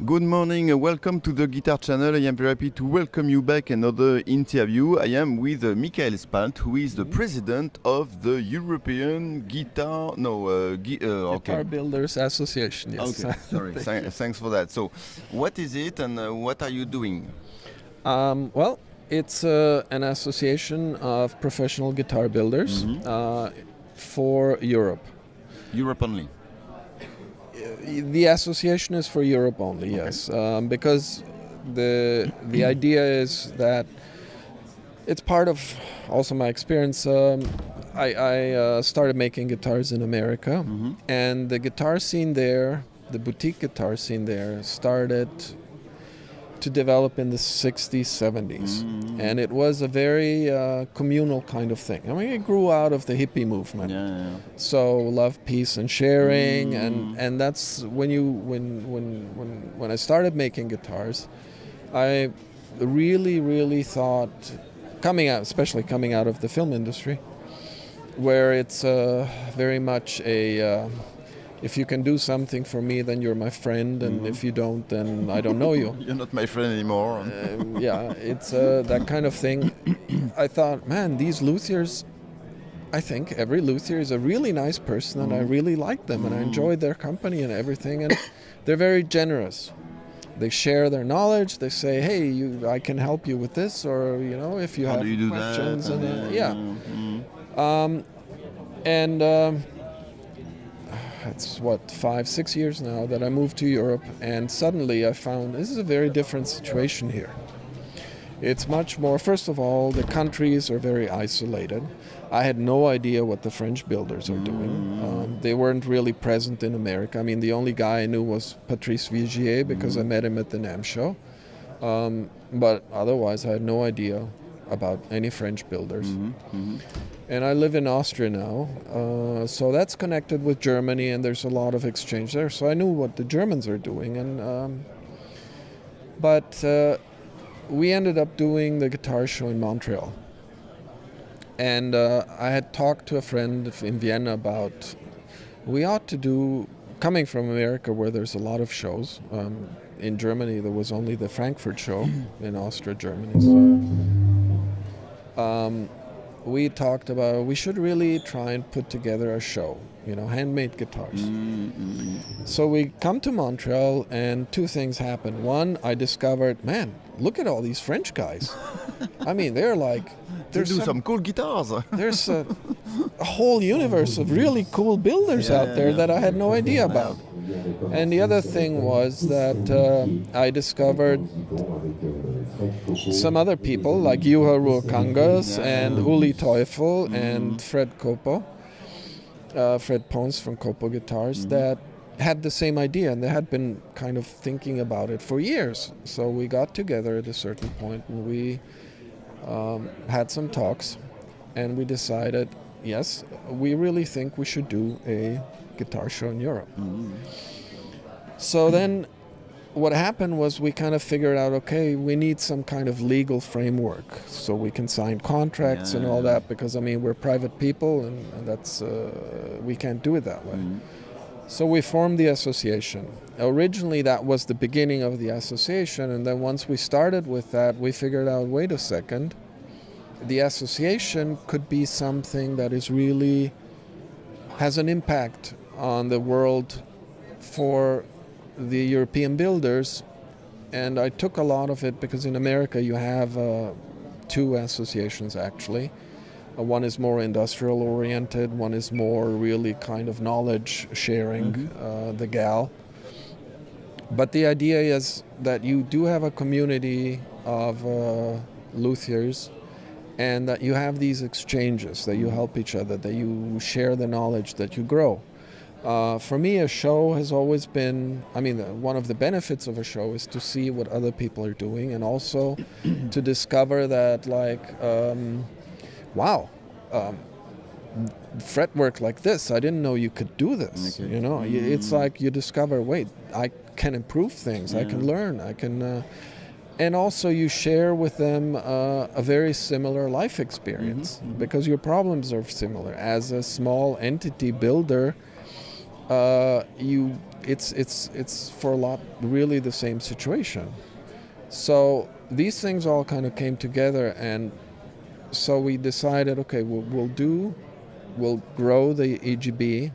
Good morning, welcome to the Guitar Channel. I am very happy to welcome you back another interview. I am with Michael Spalt, who is the president of the European Guitar Builders Association. Yes. Okay, sorry. Thanks for that. So, what is it, and what are you doing? Well, it's an association of professional guitar builders for Europe. Europe only. The association is for Europe only, yes, because the idea is that it's part of also my experience. I started making guitars in America, and the guitar scene there, the boutique guitar scene there, started to develop in the 60s, 70s. And it was a very communal kind of thing. I mean, it grew out of the hippie movement. So love, peace, and sharing, and that's when I started making guitars, I really thought, especially coming out of the film industry, where it's very much a if you can do something for me, then you're my friend, and if you don't, then I don't know you. You're not my friend anymore. Yeah, it's that kind of thing. I thought, man, these luthiers, I think every luthier is a really nice person, and I really like them, and I enjoy their company and everything, and they're very generous. They share their knowledge. They say, hey, I can help you with this, or, if you have questions. It's 5-6 years now that I moved to Europe, and suddenly I found this is a very different situation here. It's much more, first of all, the countries are very isolated. I had no idea what the French builders are doing. They weren't really present in America. I mean, the only guy I knew was Patrice Vigier, because I met him at the NAMM show. But otherwise, I had no idea about any French builders. And I live in Austria now, so that's connected with Germany, and there's a lot of exchange there. So I knew what the Germans are doing, but we ended up doing the guitar show in Montreal. And I had talked to a friend in Vienna about we ought to do, coming from America where there's a lot of shows. In Germany there was only the Frankfurt show, in Austria, Germany. So, we talked about we should really try and put together a show, handmade guitars. So we come to Montreal, and two things happen. One, I discovered, man, look at all these French guys. I mean, they're like... They do some cool guitars. There's a whole universe of really cool builders out there that I had no idea about. And the other thing was that I discovered some other people like Juha Ruokangas and Uli Teufel and Fred Pons from Kopo Guitars that had the same idea, and they had been kind of thinking about it for years. So we got together at a certain point, and we had some talks, and we decided, yes, we really think we should do a guitar show in Europe. So then what happened was we kind of figured out, okay, we need some kind of legal framework so we can sign contracts and all that, because, I mean, we're private people, and that's we can't do it that way. So we formed the association. Originally, that was the beginning of the association, and then once we started with that, we figured out, wait a second, the association could be something that is really has an impact on the world for the European builders. And I took a lot of it because in America you have two associations actually. One is more industrial oriented, one is more really kind of knowledge sharing, the GAL. But the idea is that you do have a community of luthiers, and that you have these exchanges, that you help each other, that you share the knowledge, that you grow. For me, a show has always been, I mean, one of the benefits of a show is to see what other people are doing, and also to discover that, like, wow, fretwork like this, I didn't know you could do this. Okay. You know, it's like you discover, wait, I can improve things, I can learn, I can, and also you share with them a very similar life experience, because your problems are similar. As a small entity builder, it's for a lot really the same situation. So these things all kind of came together, and so we decided, okay, we'll grow the EGB,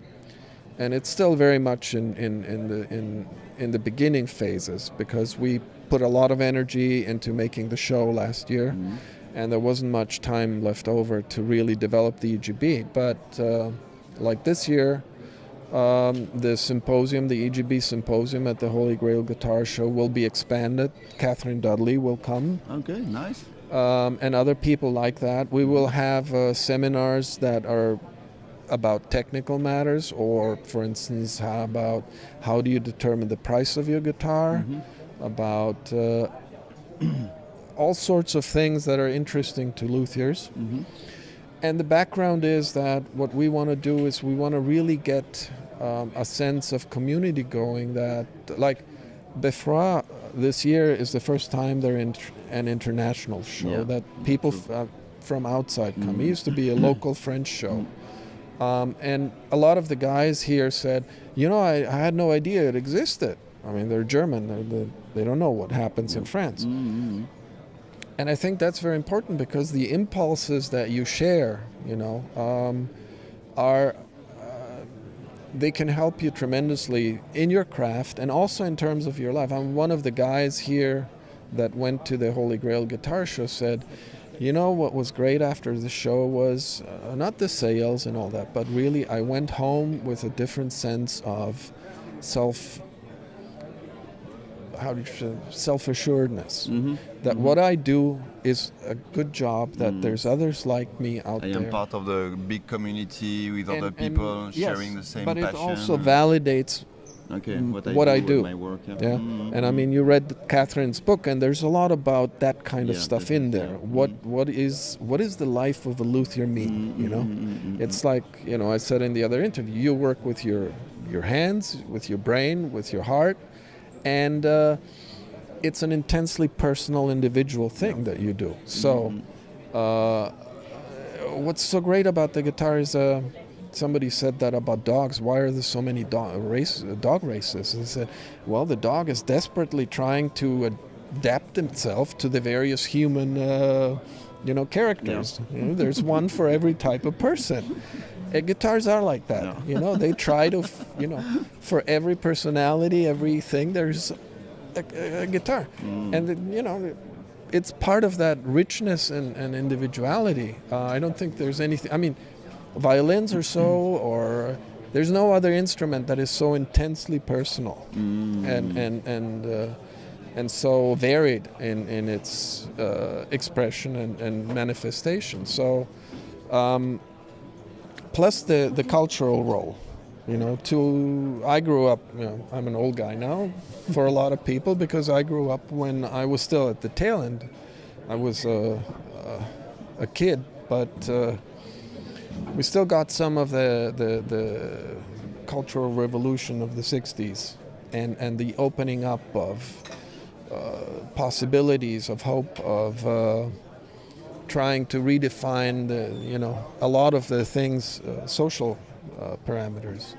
and it's still very much in the beginning phases, because we put a lot of energy into making the show last year, and there wasn't much time left over to really develop the EGB. But like this year, the symposium, the EGB symposium at the Holy Grail Guitar Show, will be expanded. Catherine Dudley will come. Okay, nice. And other people like that. We will have seminars that are about technical matters, or, for instance, how do you determine the price of your guitar, about all sorts of things that are interesting to luthiers. And the background is that what we want to do is we want to really get a sense of community going, that, like, Beffroi this year is the first time they're in an international show, that people from outside come. It used to be a local French show. And a lot of the guys here said, you know, I had no idea it existed. I mean, they're German, they don't know what happens in France. And I think that's very important, because the impulses that you share, you know, are they can help you tremendously in your craft and also in terms of your life. I'm one of the guys here that went to the Holy Grail Guitar Show, said, you know, what was great after the show was not the sales and all that, but really I went home with a different sense of self-assuredness. That what I do is a good job, that there's others like me out there. I am part of the big community with other people sharing the same passion. But it also validates what I do. My work, And I mean, you read Catherine's book, and there's a lot about that kind of stuff in there. What is the life of a luthier mean? You know, it's like, you know, I said in the other interview, you work with your hands, with your brain, with your heart, and it's an intensely personal, individual thing that you do. So what's so great about the guitar is somebody said that about dogs. Why are there so many dog races? They said, well, the dog is desperately trying to adapt itself to the various human characters. You know, there's one for every type of person. Guitars are like that. You know, they try to, for every personality, everything, there's a guitar. And, you know, it's part of that richness and individuality. I don't think there's anything, I mean, violins are so, or there's no other instrument that is so intensely personal and so varied in its expression and manifestation. So, plus the cultural role, you know. I grew up, you know, I'm an old guy now for a lot of people, because I grew up when I was still at the tail end. I was a kid, but we still got some of the cultural revolution of the 60s and the opening up of possibilities, of hope, of trying to redefine a lot of the things, social parameters.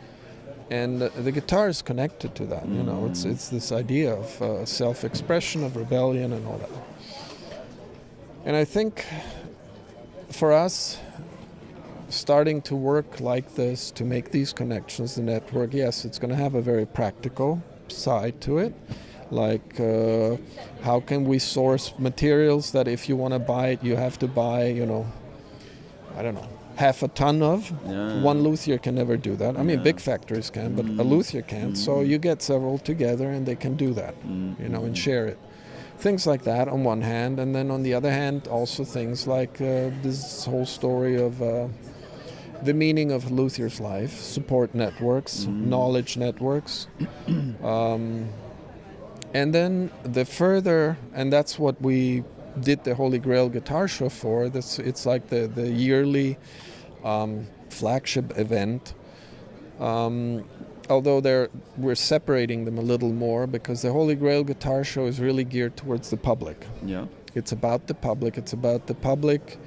And the guitar is connected to that. You know, it's this idea of self-expression, of rebellion, and all that. And I think for us, starting to work like this, to make these connections, the network, yes, it's going to have a very practical side to it. Like, how can we source materials that if you want to buy it, you have to buy, I don't know, half a ton of? One luthier can never do that. I mean, big factories can, but a luthier can't. So you get several together and they can do that, and share it. Things like that on one hand, and then on the other hand, also things like this whole story of the meaning of luthier's life, support networks, knowledge networks. And then the further, and that's what we did the Holy Grail Guitar Show for. It's like the yearly flagship event. Although we're separating them a little more because the Holy Grail Guitar Show is really geared towards the public. Yeah. It's about the public. It's about the public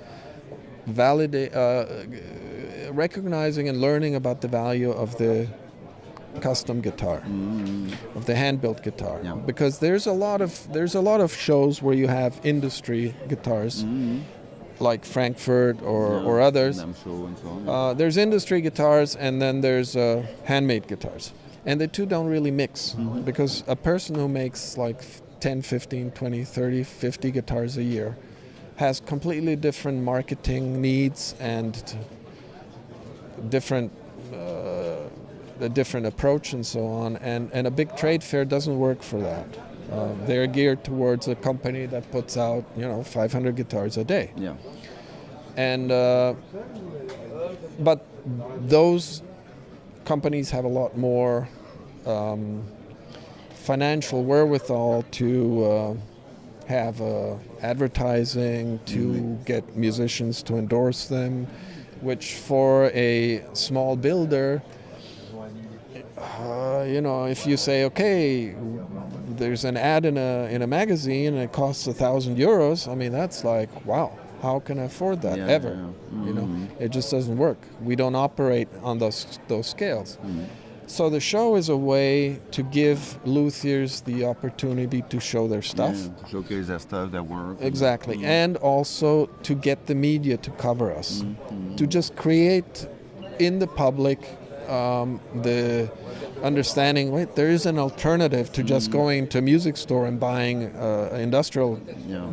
recognizing and learning about the value of the custom guitar, of the hand-built guitar. Yeah. Because there's a lot of shows where you have industry guitars, like Frankfurt or others. And so on. There's industry guitars, and then there's handmade guitars, and the two don't really mix because a person who makes like 10, 15, 20, 30, 50 guitars a year has completely different marketing needs and different a different approach and so on, and a big trade fair doesn't work for that. They're geared towards a company that puts out 500 guitars a day. Yeah. And but those companies have a lot more financial wherewithal to have advertising, to get musicians to endorse them, which for a small builder, if you say, okay, there's an ad in a magazine and it costs €1,000, I mean, that's like, wow, how can I afford that ever? It just doesn't work. We don't operate on those scales. So the show is a way to give luthiers the opportunity to show their stuff. Yeah, showcase their stuff, their work. Exactly. And also to get the media to cover us. To just create in the public the understanding, wait, there is an alternative to just going to a music store and buying an industrial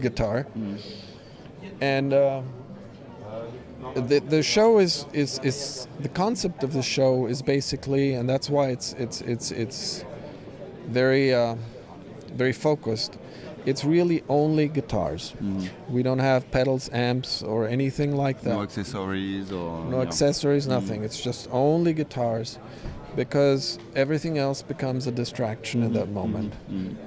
guitar. And the show is the concept of the show is basically, and that's why it's very very focused. It's really only guitars. We don't have pedals, amps, or anything like that. No accessories or no accessories, nothing. It's just only guitars, because everything else becomes a distraction in that moment.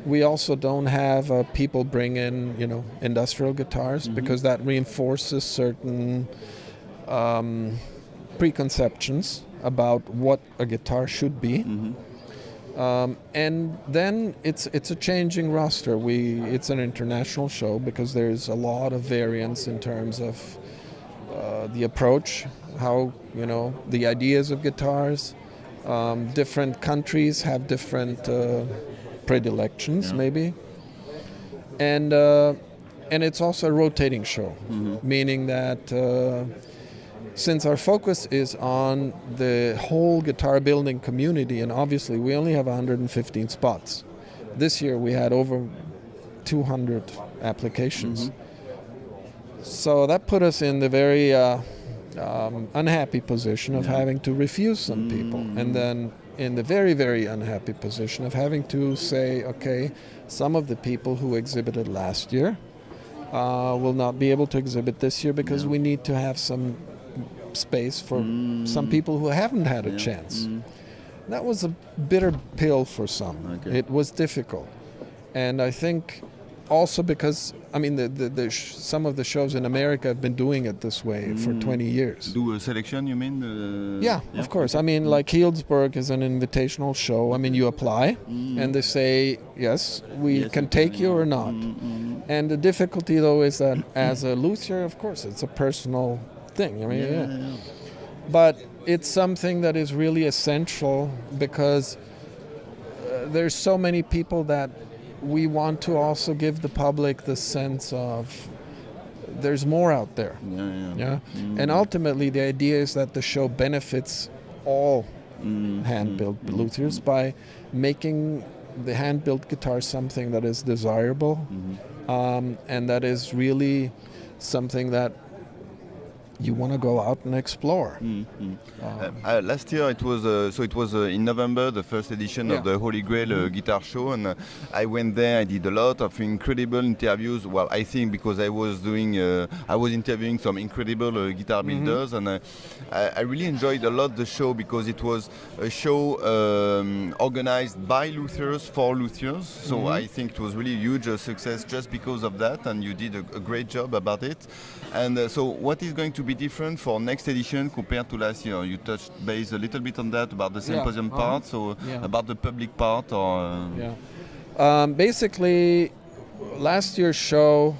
We also don't have people bring in, industrial guitars, because that reinforces certain preconceptions about what a guitar should be. And then it's a changing roster. It's an international show because there's a lot of variance in terms of the approach, how the ideas of guitars. Different countries have different predilections, maybe, and it's also a rotating show, meaning that since our focus is on the whole guitar building community, and obviously we only have 115 spots. This year we had over 200 applications. So that put us in the very unhappy position of having to refuse some people, and then in the very, very unhappy position of having to say, okay, some of the people who exhibited last year will not be able to exhibit this year because we need to have some space for some people who haven't had a chance. That was a bitter pill for some. It was difficult, and I think also because some of the shows in America have been doing it this way for 20 years. Do a selection, you mean? Yeah, of course. Like Healdsburg is an invitational show. You apply, and they say, yes, we can take you or not. And the difficulty, though, is that as a luthier, of course, it's a personal thing. But it's something that is really essential because there's so many people that we want to also give the public the sense of there's more out there. And ultimately the idea is that the show benefits all hand-built luthiers by making the hand-built guitar something that is desirable, and that is really something that you want to go out and explore. Last year it was in November, the first edition of the Holy Grail Guitar Show, and I went there. I did a lot of incredible interviews. Well, I think because I was interviewing some incredible guitar builders, and I really enjoyed a lot the show because it was a show organized by luthiers for luthiers. So I think it was really a huge success just because of that, and you did a great job about it. And so what is going to be different for next edition compared to last year? You touched base a little bit on that about the symposium part, so about the public part, or basically last year's show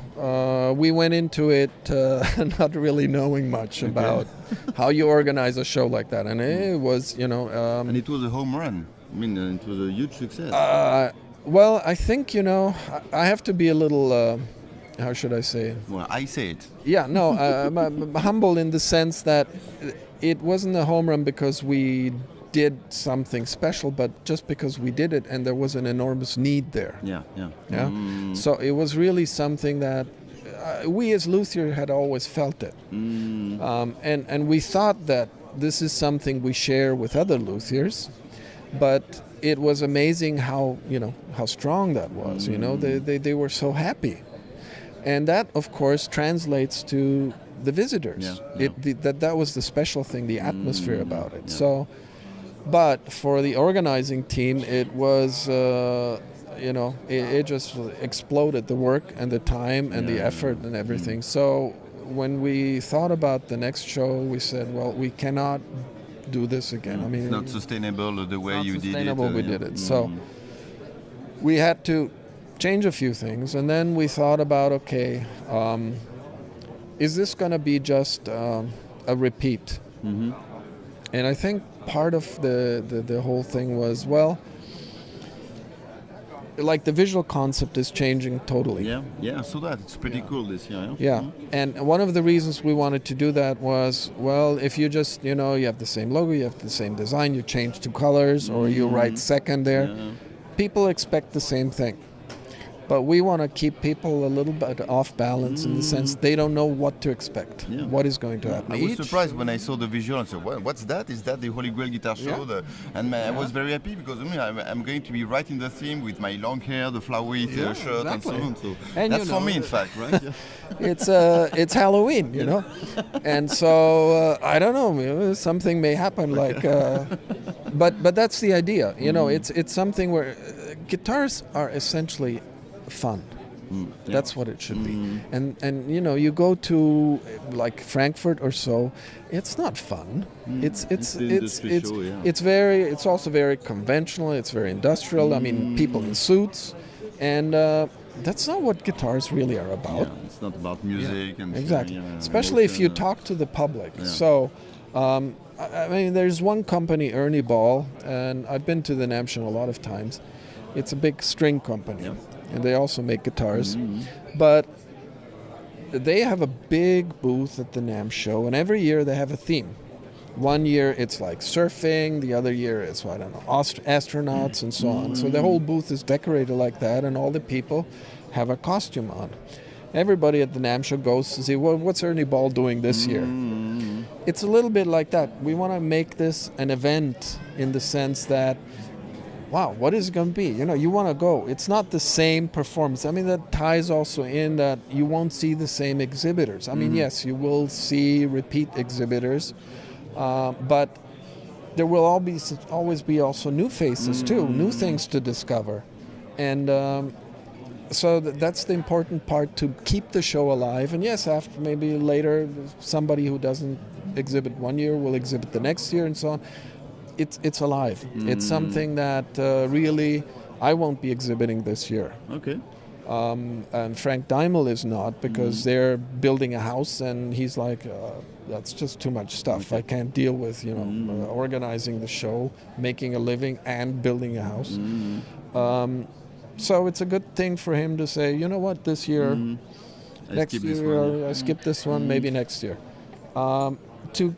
we went into it not really knowing much about how you organize a show like that, and it was and it was a home run. I mean, it was a huge success. Well, I think I have to be a little how should I say? Well, I say it. Yeah, no, I'm humble in the sense that it wasn't a home run because we did something special, but just because we did it and there was an enormous need there. Yeah. So it was really something that we as luthier had always felt it. And we thought that this is something we share with other luthiers, but it was amazing how strong that was. They were so happy. And that, of course, translates to the visitors. That was the special thing, the atmosphere about it. So, but for the organizing team, it was, it just exploded, the work and the time and the effort and everything. So when we thought about the next show, we said, well, we cannot do this again. I mean, it's not sustainable the way you did it. We did it. So we had to change a few things, and then we thought about, okay, is this going to be just a repeat? And I think part of the whole thing was, well, like the visual concept is changing totally. So that it's pretty cool this year. And one of the reasons we wanted to do that was, well, if you just you have the same logo, you have the same design, you change two colors, or you write second there, people expect the same thing. But we want to keep people a little bit off balance in the sense they don't know what to expect, what is going to happen. I was surprised when I saw the visual and said, well, what's that? Is that the Holy Grail Guitar Show? I was very happy because I'm going to be right in the theme with my long hair, the flowery shirt, and so on. So and that's for me, in fact, right? It's Halloween, and so I don't know, something may happen, like, but that's the idea. It's something where guitars are essentially fun. That's what it should be. And you go to like Frankfurt or so, it's not fun. It's also very conventional, it's very industrial. I mean, people in suits, and that's not what guitars really are about. It's not about music and exactly. Especially if you talk to the public. So I mean, there's one company, Ernie Ball, and I've been to the NAMM show a lot of times. It's a big string company, and they also make guitars. But they have a big booth at the NAMM show, and every year they have a theme. One year it's like surfing, the other year it's, I don't know, astronauts and so on. So the whole booth is decorated like that, and all the people have a costume on. Everybody at the NAMM show goes to see, well, what's Ernie Ball doing this year? It's a little bit like that. We want to make this an event in the sense that, wow, what is it going to be? You want to go. It's not the same performance. I mean, that ties also in that you won't see the same exhibitors. I mean, yes, you will see repeat exhibitors, but there will always be also new faces too, new things to discover. And so that's the important part, to keep the show alive. And yes, after maybe later, somebody who doesn't exhibit one year will exhibit the next year and so on. It's alive. It's something that really I won't be exhibiting this year. Okay. And Frank Daimel is not, because they're building a house, and he's like, that's just too much stuff. I can't deal with organizing the show, making a living, and building a house. So it's a good thing for him to say, you know what, this year, next year, I skip this one, maybe next year. To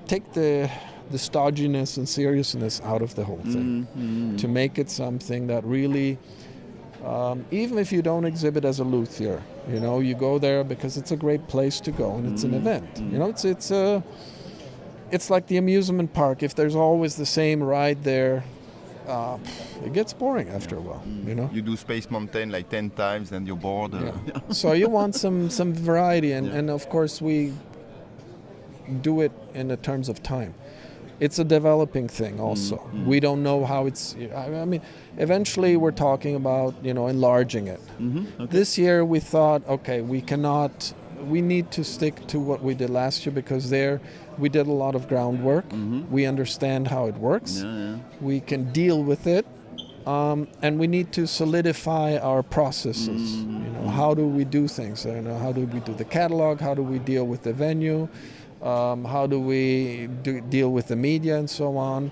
take the stodginess and seriousness out of the whole thing, to make it something that really Even if you don't exhibit as a luthier, you know, you go there because it's a great place to go and it's an event. You know, it's like the amusement park. If there's always the same ride there, it gets boring after a while. You know, you do Space Mountain like 10 times and you're bored. So you want some variety, and of course we do it in the terms of time. It's a developing thing also. We don't know how it's, I mean, eventually we're talking about, you know, enlarging it. Okay. This year we thought, okay, we need to stick to what we did last year, because there we did a lot of groundwork. We understand how it works. We can deal with it. And we need to solidify our processes. You know, how do we do things? You know, how do we do the catalog? How do we deal with the venue? How do we deal with the media and so on?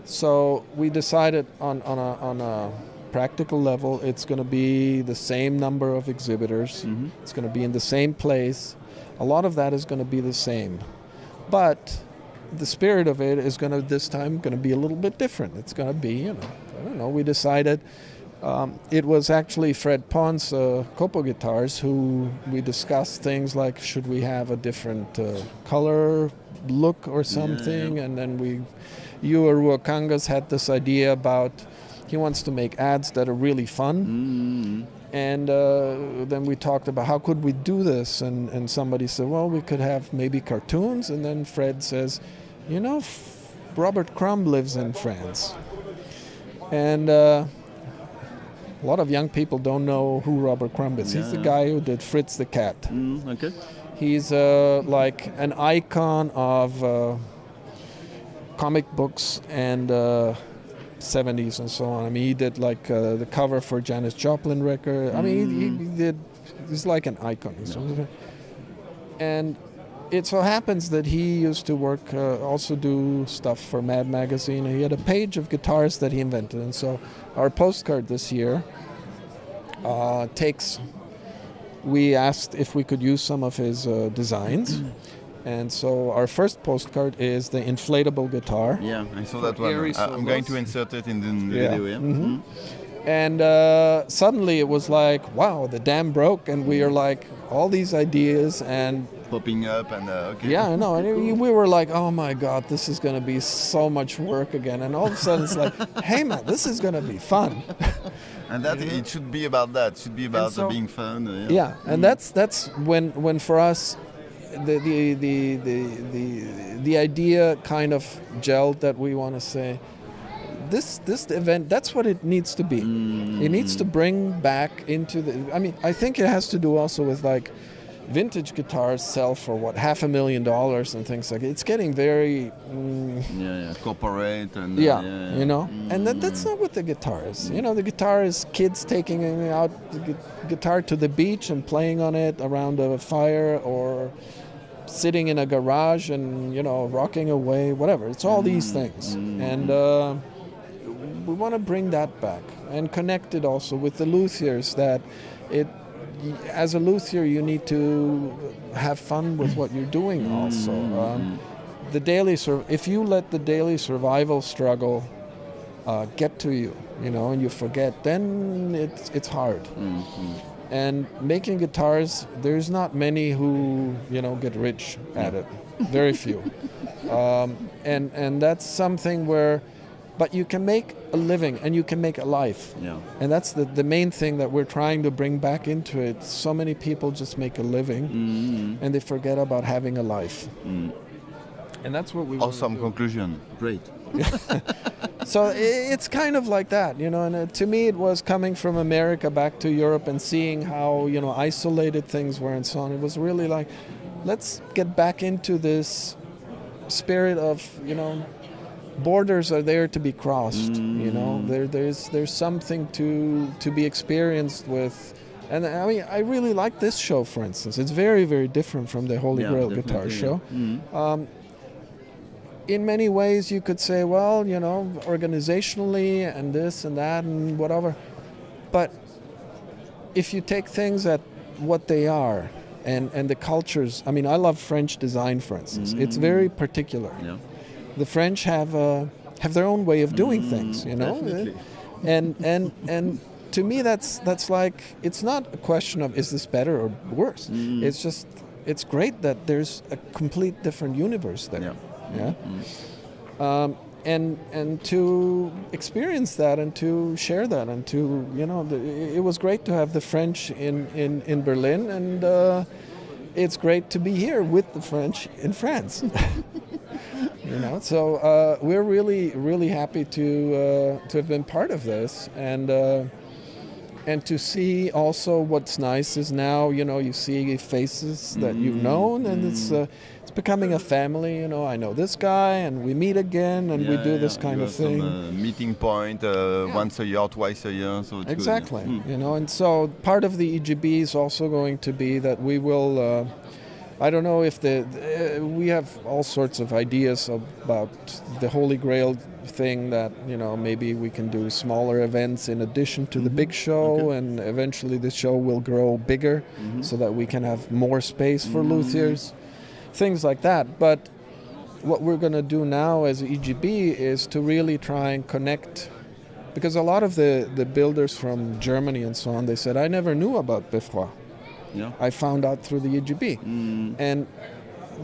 So we decided on a practical level, it's going to be the same number of exhibitors. It's going to be in the same place. A lot of that is going to be the same, but the spirit of it is going to this time going to be a little bit different. It's going to be, you know, I don't know. We decided. It was actually Fred Ponce, Copo Guitars, who we discussed things like, should we have a different color look or something? And then Ua Ruakangas had this idea about, he wants to make ads that are really fun. And then we talked about how could we do this? And somebody said, well, we could have maybe cartoons. And then Fred says, you know, Robert Crumb lives in France. And a lot of young people don't know who Robert Crumb is. He's the guy who did Fritz the Cat. Okay. He's like an icon of comic books and 70s and so on. I mean, he did like the cover for Janis Joplin record. I mean, he's like an icon. And it so happens that he used to work, also do stuff for Mad Magazine. He had a page of guitars that he invented. And so our postcard this year we asked if we could use some of his designs. And so our first postcard is the inflatable guitar. Yeah, I saw that one. I'm going to insert it in the video. And suddenly it was like, wow, the dam broke, and we are like, all these ideas and popping up and okay. Yeah, I know. And we were like, oh my God, this is going to be so much work again. And all of a sudden it's like, hey man, this is going to be fun. And that it should be about that. It should be about being fun. And that's when for us the idea kind of gelled, that we want to say, this event, that's what it needs to be. It needs to bring back into the, I mean, I think it has to do also with like vintage guitars sell for what, $500,000 and things like that. It's getting very corporate and you know, and that's not what the guitar is. You know, the guitar is kids taking out the guitar to the beach and playing on it around a fire, or sitting in a garage and, you know, rocking away, whatever. It's all these things. And we want to bring that back and connect it also with the luthiers, that as a luthier you need to have fun with what you're doing also. If you let the daily survival struggle get to you, you know, and you forget, then it's hard. And making guitars, there's not many who, you know, get rich at it. Very few. And that's something where, but you can make a living and you can make a life. And that's the main thing that we're trying to bring back into it. So many people just make a living and they forget about having a life. And that's what we want to do. Awesome conclusion. Great. So it's kind of like that, you know, and to me it was coming from America back to Europe and seeing how, you know, isolated things were and so on. It was really like, let's get back into this spirit of, you know, borders are there to be crossed, you know, there's something to be experienced with. And I mean, I really like this show, for instance. It's very, very different from the Holy Grail Guitar Show. In many ways, you could say, well, you know, organizationally and this and that and whatever. But if you take things at what they are and the cultures, I mean, I love French design, for instance. It's very particular. The French have their own way of doing things, you know. Definitely. And to me, that's like, it's not a question of is this better or worse. It's just, it's great that there's a complete different universe there. Yeah. And to experience that and to share that and to, you know, it was great to have the French in Berlin, and it's great to be here with the French in France. You know, so we're really happy to have been part of this, and to see also what's nice is now, you know, you see faces that you've known, and it's becoming a family. You know, I know this guy, and we meet again, and we do this kind you of have thing. Some, meeting point once a year, twice a year. So it's Exactly. good, You know, and so part of the EGB is also going to be that we will. I don't know if we have all sorts of ideas about the Holy Grail thing, that, you know, maybe we can do smaller events in addition to the big show, and eventually the show will grow bigger so that we can have more space for luthiers, things like that. But what we're going to do now as EGB is to really try and connect, because a lot of the builders from Germany and so on, they said, I never knew about Beffroi. Yeah. I found out through the EGB. And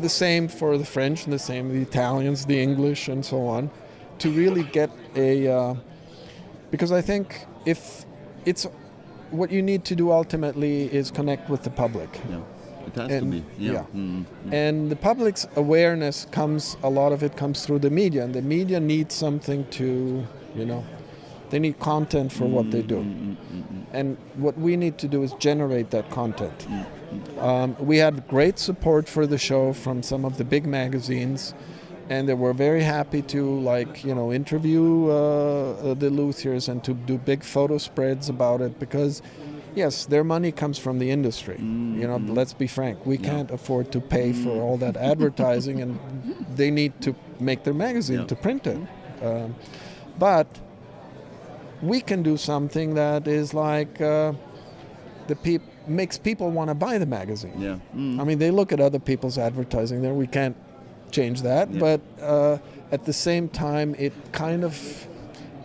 the same for the French, and the same the Italians, the English, and so on, to really get because I think if it's what you need to do ultimately is connect with the public. Yeah. It has to be. Yeah. And the public's awareness a lot of it comes through the media, and the media needs something to, you know, they need content for what they do. And what we need to do is generate that content. We had great support for the show from some of the big magazines, and they were very happy to, like, you know, interview the luthiers and to do big photo spreads about it, because yes, their money comes from the industry. You know, let's be frank, we can't afford to pay for all that advertising, and they need to make their magazine to print it. But we can do something that is like makes people want to buy the magazine. Yeah. I mean, they look at other people's advertising there. We can't change that, but at the same time, it kind of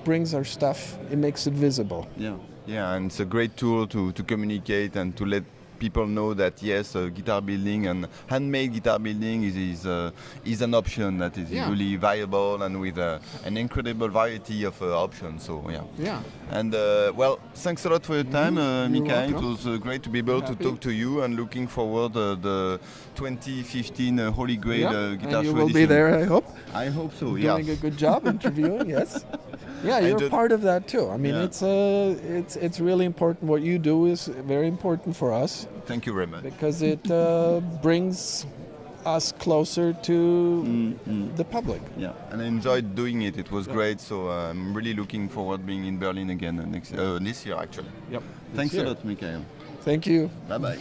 brings our stuff. It makes it visible. Yeah. Yeah, and it's a great tool to communicate and to let people know that yes, guitar building and handmade guitar building is an option that is really viable and with an incredible variety of options. So yeah. And well, thanks a lot for your time, Mikael. It was great to be able to talk to you, and looking forward the 2015 Holy Grail Guitar Show. You will be there, I hope. I hope so. Doing a good job interviewing. Yes. Yeah, you're part of that too. I mean, it's really important. What you do is very important for us. Thank you very much. Because it brings us closer to the public. Yeah, and I enjoyed doing it. It was great. So I'm really looking forward being in Berlin again this year, actually. Yep. Thanks a lot, Mikael. Thank you. Bye bye.